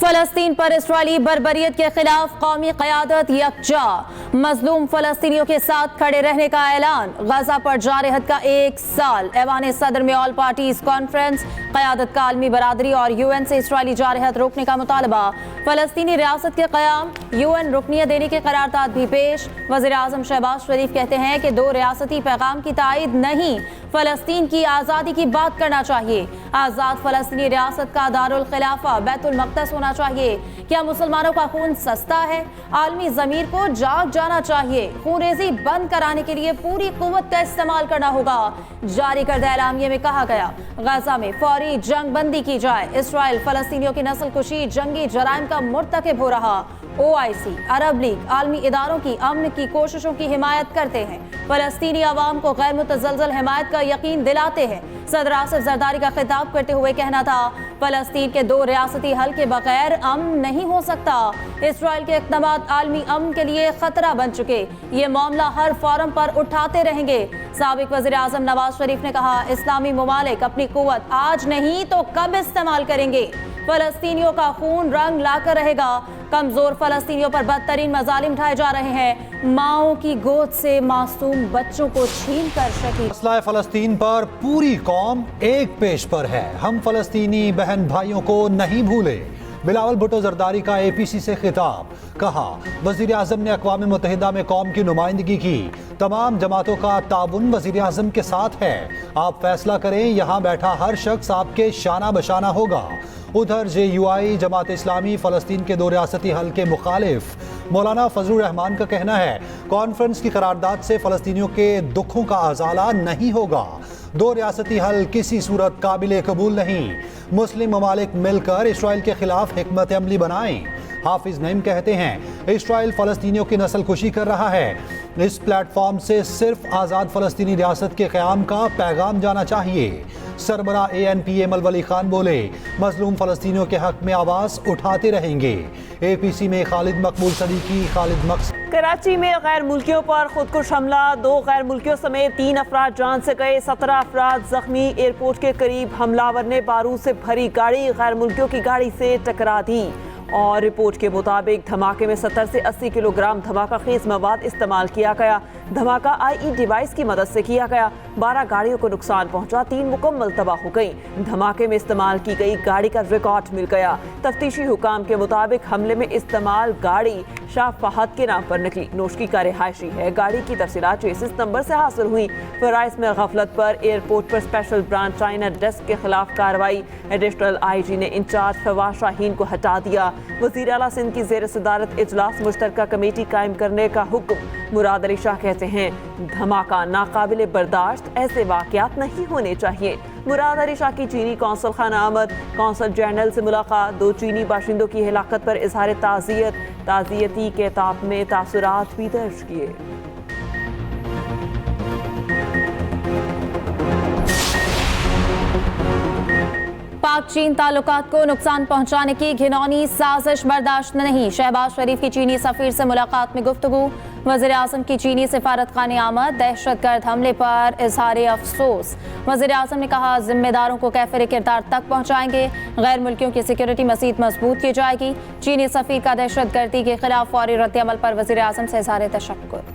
फलस्तीन पर इस्राएली बर्बरियत के खिलाफ कौमी क़यादत यकजा, मजलूम फलस्तीनियों के साथ खड़े रहने का ऐलान। गजा पर जारहत का 1 साल। ऐवान सदर में ऑल पार्टीज कॉन्फ्रेंस, क़यादत का आलमी बरादरी और UN से इस्राएली जारहत रोकने का मुतालबा। फलस्तीनी रियासत के क़याम, UN रुकनियत देने की करारदाद भी पेश। वज़ीर आज़म शहबाज शरीफ कहते हैं कि 2 रियासती पैगाम की तायद नहीं, फलस्तीन की आज़ादी की बात करना चाहिए। आज़ाद फलस्तीनी रियासत का दारुल खिलाफा बैतुल मक़दस होना चाहिए। क्या मुसलमानों का खून सस्ता है? आलमी ज़मीर को जाग जाना चाहिए। खूनरेज़ी बंद कराने के लिए पूरी कुव्वत का इस्तेमाल करना होगा। जारी करदा एलामिये में कहा गया, गजा में फौरी जंग बंदी की जाए। इसराइल फलस्तीनियों की नस्ल कुशी जंगी जराइम का मुर्तकिब हो रहा। OIC, अरब लीग आलमी इदारों की अमन की कोशिशों की हिमायत करते हैं। फलस्तीनी अवाम को गैर मुतज़लज़ल हिमायत का यकीन दिलाते हैं। सदर आसिफ जरदारी का खिताब करते हुए कहना था, फलस्तीन के 2 रियासती हल के बगैर अमन नहीं हो सकता। इसराइल के इक़दामात आलमी अमन के लिए खतरा बन चुके, ये मामला हर फोरम पर उठाते रहेंगे। साबिक वज़ीर आज़म नवाज शरीफ ने कहा, इस्लामी ममालिक अपनी कुव्वत आज नहीं तो कब इस्तेमाल करेंगे? फलस्तीनियों का खून रंग लाकर रहेगा। कमजोर फलस्तीनियों पर बदतरीन मजालिम उठाए जा रहे हैं। माओं की गोद से मासूम बच्चों को छीन कर शहीद। मसला फलस्तीन पर पूरी कौम एक पेश पर है। हम फलस्तीनी बहन भाइयों को नहीं भूले। बिलावल भुट्टो जरदारी का APC से खिताब। कहा, वज़ीर आज़म ने अक़वाम मुत्तहिदा में कौम की नुमाइंदगी की। तमाम जमातों का ताउन वज़ीर आज़म के साथ है। आप फैसला करें, यहाँ बैठा हर शख्स आपके शाना बशाना होगा। उधर JUI जमात इस्लामी फलस्तीन के 2 रियासती हल के मुखालिफ मौलाना फजलुर रहमान का कहना है, कॉन्फ्रेंस की करारदाद से फलस्तीनियों के दुखों का अजाला नहीं होगा। 2 रियासती हल किसी सूरत काबिल कबूल नहीं। मुस्लिम ममालिक मिलकर इसराइल के खिलाफ हिकमत अमली बनाएं। हाफिज नईम कहते हैं, इसराइल फलस्तीनियों की नस्ल कुशी कर रहा है। इस प्लेटफॉर्म से सिर्फ आज़ाद फलस्तीनी रियासत के क़याम का पैगाम जाना चाहिए। सरबरा ANP अमल वली खान बोले, मजलूम फलस्तीनियों के हक में आवाज़ उठाते रहेंगे। APC में खालिद मकबूल सदीकी, खालिद मकसूद। कराची में गैर मुल्कियों पर खुदकुश हमला, 2 गैर मुल्कियों समेत 3 अफराद जान से गए, 17 अफराद जख्मी। एयरपोर्ट के करीब हमलावर ने बारूद से भरी गाड़ी गैर मुल्कियों की गाड़ी से टकरा दी और रिपोर्ट के मुताबिक धमाके में 70 से 80 किलोग्राम धमाका खेज मवाद इस्तेमाल किया गया। धमाका IE डिवाइस की मदद से किया गया। 12 गाड़ियों को नुकसान पहुंचा, 3 मुकम्मल तबाह हो गई। धमाके में इस्तेमाल की गई गाड़ी का रिकॉर्ड मिल गया। तफ्तीशी हुकाम के मुताबिक हमले में इस्तेमाल गाड़ी शाह फहद के नाम पर निकली। नोशकी का रिहायशी है। गाड़ी की तफसीलात चेसिस नंबर से हासिल हुई। फराइज में गफलत पर एयरपोर्ट पर स्पेशल ब्रांच चाइना डेस्क के खिलाफ कार्रवाई। एडिशनल IG ने इंचार्ज फवाद शाहीन को हटा दिया। वज़ीर आला सिंध की ज़ेर सदारत इजलास मुश्तरका कमेटी कायम करने का हुक्म। मुराद अली शाह कहते हैं, धमाका नाकाबिले बर्दाश्त, ऐसे वाक़यात नहीं होने चाहिए। मुराद अली शाह की चीनी कौंसल खाना आमद, कौंसल जनरल से मुलाकात। 2 चीनी बाशिंदों की हिलाकत पर इजहार ताज़ियती किताब में तासुरात भी दर्ज किए। पाक चीन ताल्लुकात को नुकसान पहुंचाने की घिनौनी साजिश बर्दाश्त नहीं। शहबाज शरीफ की चीनी सफीर से मुलाकात में गुफ्तगू। वज़ीर आज़म की चीनी सिफारत खाने आमद। दहशतगर्द हमले पर इजहार अफसोस। वज़ीर आज़म ने कहा, जिम्मेदारों को कैफिर किरदार तक पहुंचाएंगे। गैर मुल्कियों की सिक्योरिटी मज़ीद मजबूत की जाएगी। चीनी सफीर का दहशतगर्दी के खिलाफ फौरी रद्द-ए-अमल पर वज़ीर आज़म से इजहार तशक्कुर।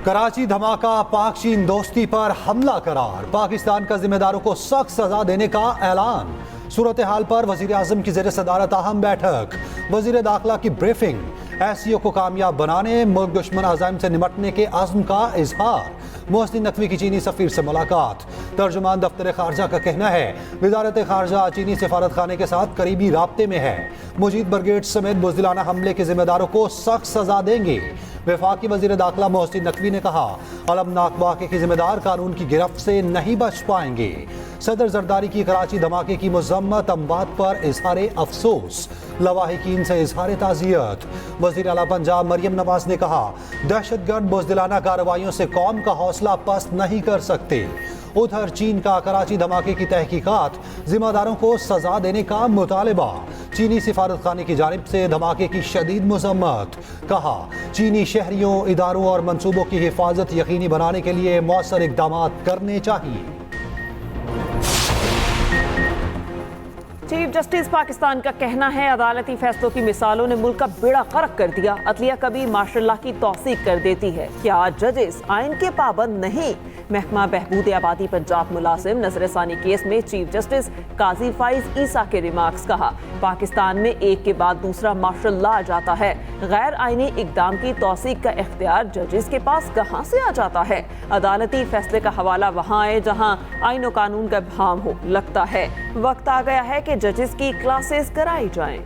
कराची धमाका, पाक चीन दोस्ती पर हमला करार। पाकिस्तान का जिम्मेदारों को सख्त सजा देने का ऐलान। सूरत हाल पर वज़ीर आज़म की ज़ेर सदारत अहम बैठक। वज़ीर दाखिला की ब्रीफिंग। SCO को कामयाब बनाने, मुल्क दुश्मन अज़ाइम से निमटने के अज़्म का इजहार। मोहसिन नकवी की चीनी सफ़ीर से मुलाकात। तर्जुमान दफ्तर खारजा का कहना है, वज़ारत खारजा चीनी सिफारत खाने के साथ करीबी राब्ते में है। मुजीद ब्रिगेड समेत बुज़दिलाना हमले के जिम्मेदारों को सख्त सजा देंगे। वफाकी वज़ीर दाखिला मोहसिन नकवी ने कहा, अलमनाक वाक़े के जिम्मेदार कानून की गिरफ्त से नहीं बच पाएंगे। सदर जरदारी की कराची धमाके की मज़म्मत, अमवात पर इजहार अफसोस। लवाहिकीन से इजहार ताज़ियत। वज़ीर आला पंजाब मरियम नवाज ने कहा, दहशतगर्द बुज़दिलाना कार्रवाइयों से कौम का हौसला पस्त नहीं कर सकते। उधर चीन का कराची धमाके की तहकीकात, जिम्मेदारों को सजा देने का मुतालबा। चीनी सिफारतखाने की जानिब से धमाके की शदीद मजम्मत। कहा चीनी शहरियों, इदारों और मंसूबों की हिफाजत यकीनी बनाने के लिए मौसर इकदाम करने चाहिए। चीफ जस्टिस पाकिस्तान का कहना है अदालती फैसलों की मिसालों ने मुल्क का बेड़ा गर्क कर दिया। अदलिया कभी माशाल्लाह की तौसीक कर देती है। क्या जजेस आइन के पाबंद नहीं? महकमा बहबूद आबादी पंजाब मुलाजिम नजरसानी केस में चीफ जस्टिस काजी फाइज ईसा के रिमार्क्स। कहा पाकिस्तान में एक के बाद दूसरा माशाल्लाह आ जाता है। गैर आइनी इकदाम की तौसीक का इख्तियार जजेस के पास कहाँ से आ जाता है? अदालती फैसले का हवाला वहाँ है जहाँ आइन और कानून का भाम हो। लगता है वक्त आ गया है कि जजेस की क्लासेस कराई जाएं।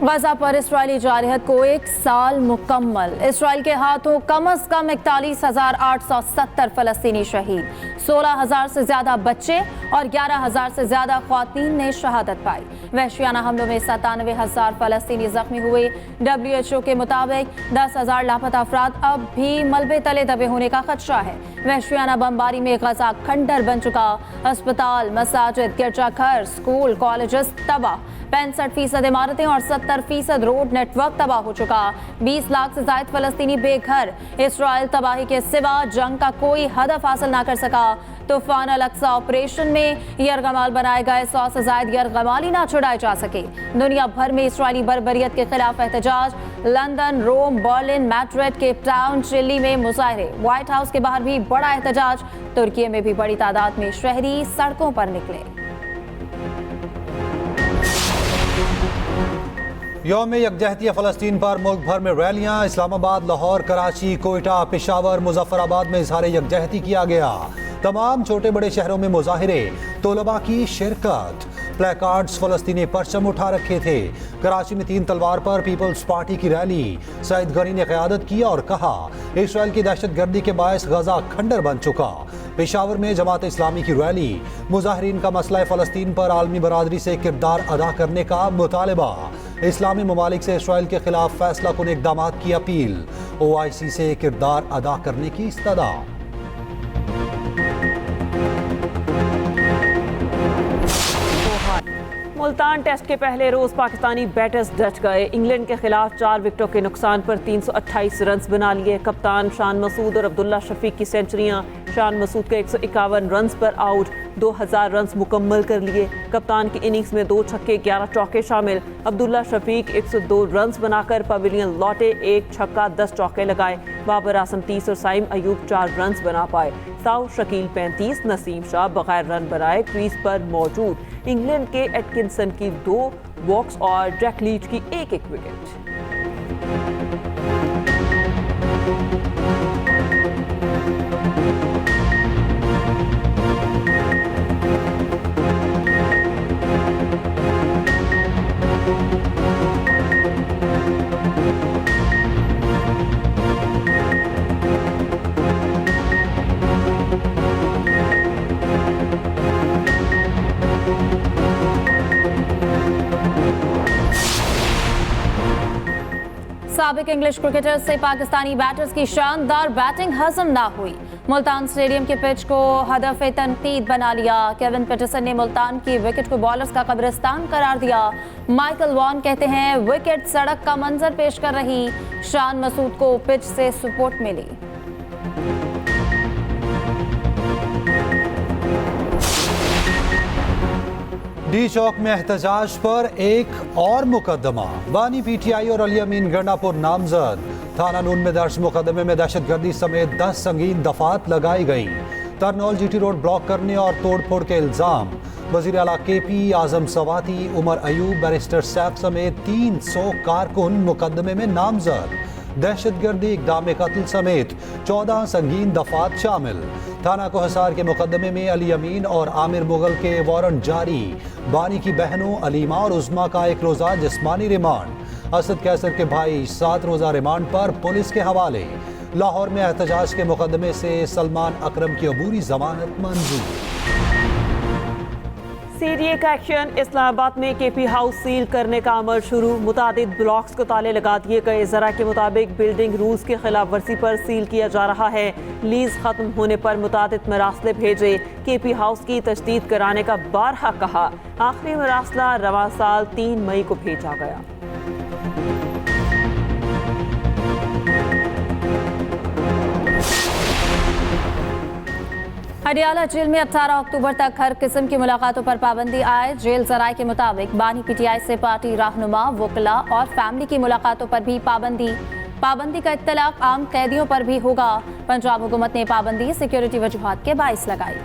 गजा पर इसराइली जारहत को 1 साल मुकम्मल। इसराइल के हाथों कम अज कम 41,870 फलस्तीनी शहीद, 16,000 से ज्यादा बच्चे और 11,000 से ज्यादा ख्वातीन ने शहादत पाई। वहशियाना हमलों में 97,000 फलस्तीनी जख्मी हुए। WHO के मुताबिक 10,000 लापता अफराद अब भी मलबे तले दबे होने का खदशा है। वहशियाना बमबारी में गजा खंडर बन चुका। अस्पताल, मसाजिद, गिरजाघर, स्कूल, कॉलेजेस तबाह। 65% इमारतें और 70% रोड नेटवर्क तबाह हो चुका। 20 लाख से ज्यादा फलस्तीनी बेघर। इसराइल तबाही के सिवा जंग का कोई हदफ हासिल ना कर सका। तूफान अल-अक्सा ऑपरेशन में यरगमाल बनाए गए 100 से ज्यादा यरगमाल ही ना छुड़ाए जा सके। दुनिया भर में इसराइली बर्बरियत के खिलाफ एहतजाज। London, Rome, Berlin, Madrid, Cape Town, Chile में मुजाहरे। व्हाइट हाउस के बाहर भी बड़ा एहतजाज। तुर्की में भी बड़ी तादाद में शहरी सड़कों पर निकले। यौम यकजहती फ़लस्तीन पर मुल्क भर में रैलियां। इस्लामाबाद, लाहौर, कराची, कोयटा, पेशावर, मुजफ्फराबाद में इजहार यकजहती किया गया। तमाम छोटे बड़े शहरों में मुजाहिरे, तलबा की शिरकत। प्लेकार्ड्स, फ़लस्तीनी परचम उठा रखे थे। कराची में 3 तलवार पर पीपल्स पार्टी की रैली। सईद गनी ने क़यादत की और कहा इसराइल की दहशतगर्दी के बायस गजा खंडर बन चुका। पेशावर में जमात इस्लामी की रैली। मुजाहिरीन का मसला फ़लस्तीन पर आलमी बरादरी से किरदार अदा करने का मुतालबा। इस्लामी ममालिक से इसराइल के खिलाफ फैसला कुन इक़दाम की अपील। OIC से किरदार अदा करने की इस्तदा। मुल्तान टेस्ट के पहले रोज पाकिस्तानी बैटर्स डट गए। इंग्लैंड के खिलाफ 4 विकेटों के नुकसान पर 328 रन बना लिए। कप्तान शान मसूद और अब्दुल्ला शफीक की सेंचुरियां। शान मसूद के 151 रन पर आउट, 2000 रन मुकम्मल कर लिए। कप्तान की इनिंग्स में 2 छक्के 11 चौके शामिल। अब्दुल्ला शफीक 102 रन बनाकर पवेलियन लौटे, 1 छक्का 10 चौके लगाए। बाबर आजम 30 और साइम अयूब 4 रन बना पाए। साउ शकील 35, नसीम शाह बगैर रन बनाए क्रीज पर मौजूद। इंग्लैंड के एटकिंसन की 2 वॉक्स और जैक लीच की 1-1 विकेट। साबिक इंग्लिश क्रिकेटर से पाकिस्तानी बैटर्स की शानदार बैटिंग हजम ना हुई। मुल्तान स्टेडियम के पिच को हदफ तनकीद बना लिया। केविन पीटरसन ने मुल्तान की विकेट को बॉलर्स का कब्रिस्तान करार दिया। माइकल वॉन कहते हैं विकेट सड़क का मंजर पेश कर रही। शान मसूद को पिच से सपोर्ट मिली। डी चौक में एहतजाज पर एक और मुकदमा। बानी PTI और अली अमीन गंडापुर नामजद। थाना नून में दर्ज मुकदमे में दहशतगर्दी समेत 10 संगीन दफात लगाई गई। तरनौल GT रोड ब्लॉक करने और तोड़फोड़ के इल्जाम। वजीर आला KP आजम सवाती, उमर अयूब, बैरिस्टर सैफ समेत 300 कारकुन मुकदमे में नामजद। दहशतगर्दी, इक़दाम कत्ल समेत 14 संगीन दफात शामिल। थाना को हिसार के मुकदमे में अली अमीन और आमिर मुगल के वारंट जारी। बानी की बहनों अलीमा और उज़मा का 1 रोज़ा जिस्मानी रिमांड। असद कैसर के भाई 7 रोज़ा रिमांड पर पुलिस के हवाले। लाहौर में एहतजाज के मुकदमे से सलमान अकरम की अबूरी जमानत मंजूर। सीडीए का एक्शन, इस्लामाबाद में केपी हाउस सील करने का अमल शुरू, मुतादिद ब्लॉक्स को ताले लगा दिए गए। जरा के मुताबिक बिल्डिंग रूल्स की खिलाफ वर्जी पर सील किया जा रहा है। लीज खत्म होने पर मुतादिद मरासले भेजे, केपी हाउस की तजदीद कराने का बारहा कहा। आखिरी मरासला रवा साल 3 मई को भेजा गया। हडियाला जेल में 18 अक्टूबर तक हर किस्म की मुलाकातों पर पाबंदी आए। जेल जराये के मुताबिक बानी पीटीआई से पार्टी रहनुमा, वकला और फैमिली की मुलाकातों पर भी पाबंदी का इत्तलाक आम कैदियों पर भी होगा। पंजाब हुकूमत ने पाबंदी सिक्योरिटी वजूहात के बाइस लगाई।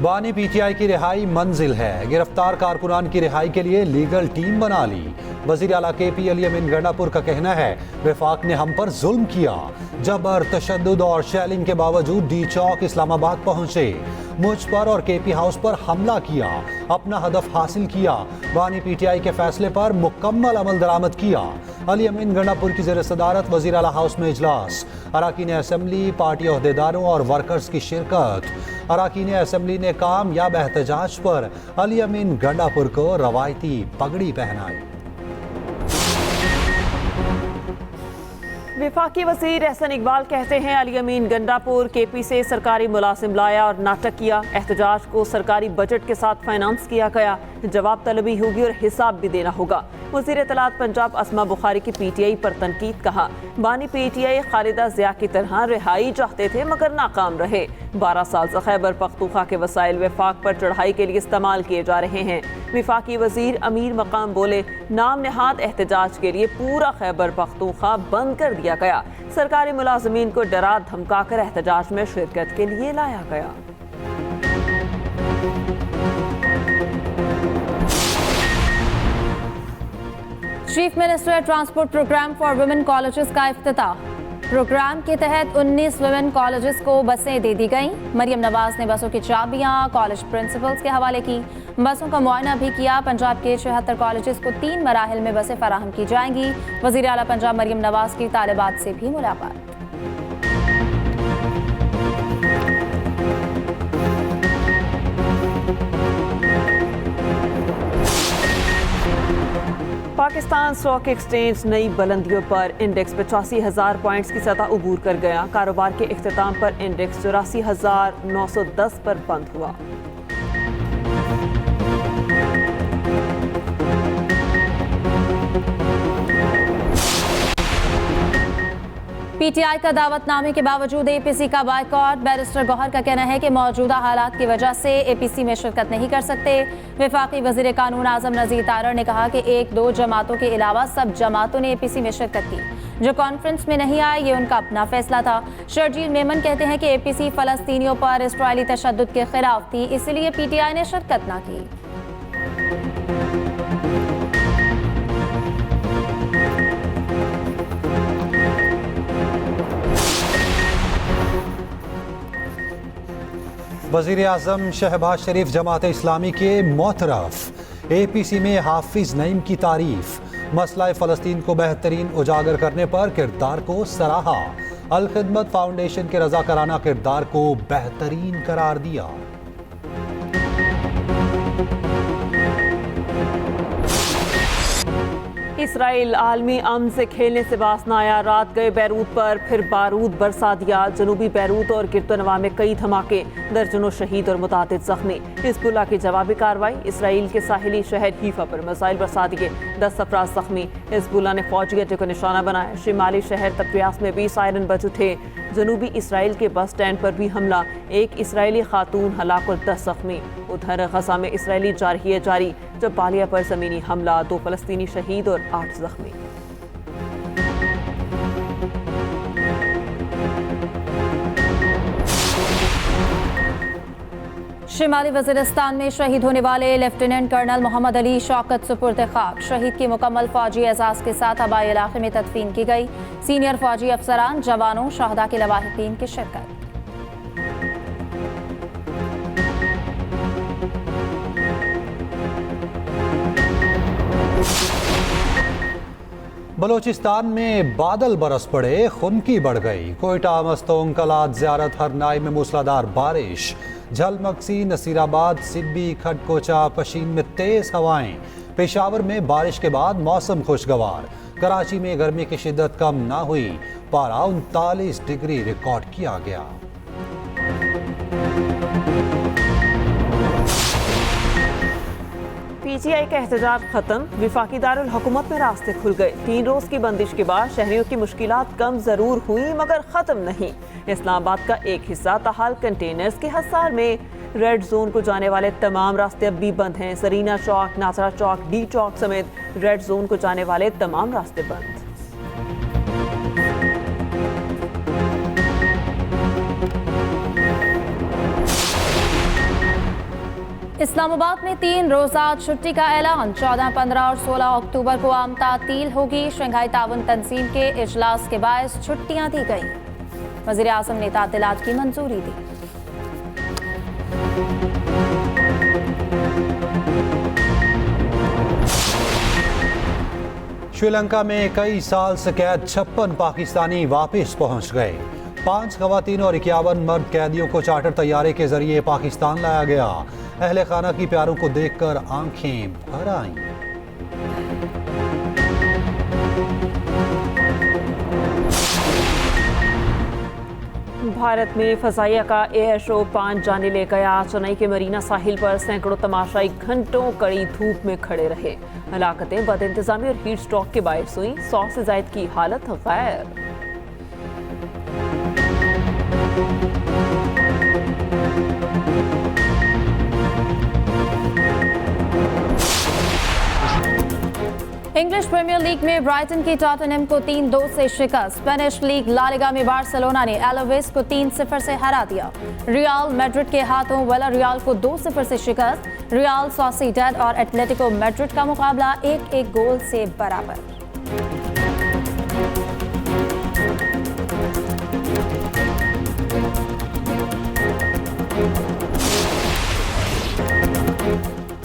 बानी पीटीआई की रिहाई मंजिल है। गिरफ्तार कारकुनान की रिहाई के लिए लीगल टीम बना ली। वजीर आला केपी अली अमीन गंडापुर का कहना है, वफाक ने हम पर जुल्म किया, जबर, तशद्दुद और शेलिंग के बावजूद डी चौक इस्लामाबाद पहुंचे, मुझ पर और केपी हाउस पर हमला किया, अपना हदफ हासिल किया। बानी पीटीआई के फैसले पर मुकम्मल अमल दरामद किया। अली अमीन गंडापुर की ज़ेर सदारत वज़ीर आला हाउस में इजलास, अरकान असम्बली, पार्टी अहदेदारों और वर्कर्स की शिरकत। अरकान असम्बली ने कामयाब एहतजाज पर अली अमीन गंडापुर को रवायती पगड़ी पहनाई। विफाकी वज़ीर एहसन इकबाल कहते हैं, अली अमीन गंडापुर केपी से सरकारी मुलाजिम लाया और नाटक किया। एहतजाज को सरकारी बजट के साथ फाइनेंस किया गया। जवाब तलबी होगी और हिसाब भी देना होगा। वज़ीर इत्तलात पंजाब अस्मा बुखारी की पीटीआई पर तनकीद, कहा बानी पीटीआई खालिदा जिया की तरह रिहाई चाहते थे मगर नाकाम रहे। 12 साल से खैबर पख्तूनख्वा के वसाइल वफाक पर चढ़ाई के लिए इस्तेमाल किए जा रहे हैं। विफाकी वज़ीर अमीर मकाम बोले, नाम नहाद एहतजाज के लिए पूरा खैबर पख्तूनख्वा बंद कर दिया गया। सरकारी मुलाजमीन को डरा धमका कर एहतजाज में शिरकत के लिए लाया गया। Chief minister transport programme for women colleges का इफ्तिताह। प्रोग्राम के तहत 19 वुमेन कॉलेजेस को बसें दे दी गईं। मरियम नवाज ने बसों की चाबियां कॉलेज प्रिंसिपल्स के हवाले की। बसों का मुआयना भी किया। पंजाब के 76 कॉलेजेस को 3 मराहिल में बसें फराहम की जाएंगी। वज़ीर आला पंजाब मरियम नवाज की तालिबात से भी मुलाकात। पाकिस्तान स्टॉक एक्सचेंज नई बुलंदियों पर, इंडेक्स 85,000 पॉइंट्स की सतह अबूर कर गया। कारोबार के इख्तिताम पर इंडेक्स 84,910 पर बंद हुआ। पीटीआई का दावतनामे के बावजूद एपीसी का बायकॉट। बैरिस्टर गौहर का कहना है कि मौजूदा हालात की वजह से एपीसी में शिरकत नहीं कर सकते। वफाकी वजीर कानून आजम नज़ीर तारड़ ने कहा कि 1-2 जमातों के अलावा सब जमातों ने एपीसी में शिरकत की। जो कॉन्फ्रेंस में नहीं आए ये उनका अपना फैसला था। शर्जील मेमन कहते हैं कि एपीसी फलस्तीनियों पर इसराइली तशद्दुद के खिलाफ थी, इसलिए पीटीआई ने शिरकत ना की। वज़ीर आज़म शहबाज शरीफ जमात इस्लामी के मोतरफ। एपीसी में हाफिज नईम की तारीफ। मसला फ़लस्तीन को बेहतरीन उजागर करने पर किरदार को सराहा। अल खिदमत फाउंडेशन के रज़ाकाराना किरदार को बेहतरीन करार दिया। इसराइल आलमी अमन से खेलने से बाज न आया। रात गए बैरूत पर फिर बारूद बरसा दिया। जनूबी बैरूत और गिरदनवा में कई धमाके, दर्जनों शहीद और मुतादिद जख्मी। हिजबुल्लाह की जवाबी कार्रवाई। इसराइल के साहिली शहर हीफा पर मिसाइल बरसा दिए, 10 अफराद जख्मी। हिजबुल्लाह ने फौजी अड्डे को निशाना बनाया। शिमाली शहर तब्रियास में भी सायरन बज उठे। जनूबी इसराइल के बस स्टैंड पर भी हमला, 1 इसराइली खातून हलाक और 10 जख्मी। उधर गजा में इसराइली जारहिया जारी, जब बालिया पर जमीनी हमला, 2 फलस्तीनी शहीद और 8 जख्मी। शिमाली वज़ीरिस्तान में शहीद होने वाले लेफ्टिनेंट कर्नल मोहम्मद अली शौकत सुपुर्द खाक। शहीद की मुकम्मल फौजी एजाज के साथ आबाई इलाके में तदफीन की गई। सीनियर फौजी अफसरान, जवानों, शहदा के लवाहिकीन की शिरकत। बलोचिस्तान में बादल बरस पड़े, खुनकी बढ़ गई। कोयटा, मस्तोंग, कलात, ज़ियारत, हरनाई में मूसलाधार बारिश। झलमक्सी, नसीराबाद, सिब्बी, खडकोचा, पशीन में तेज हवाएं। पेशावर में बारिश के बाद मौसम खुशगवार। कराची में गर्मी की शिद्दत कम ना हुई, पारा 39 डिग्री रिकॉर्ड किया गया। पीटीआई का एहतजाज खत्म, विफाकी दारुल हुकूमत में रास्ते खुल गए। 3 रोज की बंदिश के बाद शहरियों की मुश्किलात कम जरूर हुई मगर खत्म नहीं। इस्लामाबाद का एक हिस्सा ताहाल कंटेनर्स के हसार में। रेड जोन को जाने वाले तमाम रास्ते अब भी बंद हैं। सरीना चौक, नासरा चौक, डी चौक समेत रेड जोन को जाने वाले तमाम रास्ते बंद। इस्लामाबाद में 3 रोजा छुट्टी का ऐलान। 14, 15 और 16 अक्टूबर को आम तातील होगी। शंघाई ताउन तंजीम के इजलास के बायस छुट्टियां दी गई। वज़ीर आज़म ने तातीलात की मंजूरी दी। श्रीलंका में कई साल से कैद 56 पाकिस्तानी वापस पहुंच गए। 5 खवातीन और 51 मर्द कैदियों को चार्टर तैयारे के जरिए पाकिस्तान लाया गया। अहले खाना की प्यारों को देखकर आंखें भर आईं। भारत में फजाइया का एयर शो 5 जाने ले गया। चेन्नई के मरीना साहिल पर सैकड़ों तमाशाई घंटों कड़ी धूप में खड़े रहे। हलाकतें बद इंतजामी और हीट स्ट्रोक के बायस हुई। 100 से ज्यादा की हालत गैर। इंग्लिश प्रीमियर लीग में ब्राइटन की टॉटनहम को 3-2 से शिकस्त। स्पेनिश लीग ला लिगा में बार्सिलोना ने एलावेस को 3-0 से हरा दिया। रियल मैड्रिड के हाथों विलारियल को 2-0 से शिकस्त। रियल सोसिएडाद और एटलेटिको मैड्रिड का मुकाबला 1-1 गोल से बराबर।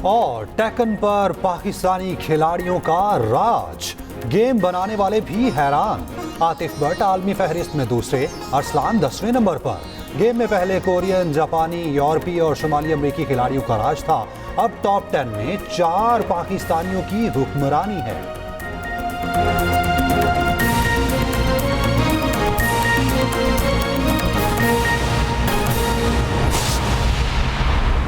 और टेकन पर पाकिस्तानी खिलाड़ियों का राज, गेम बनाने वाले भी हैरान। आतिफ भट्ट आलमी फहरिस्त में दूसरे, अरसलान 10वें नंबर पर। गेम में पहले कोरियन, जापानी, यूरोपीय और शुमाली अमेरिकी खिलाड़ियों का राज था। अब टॉप 10 में 4 पाकिस्तानियों की हुक्मरानी है।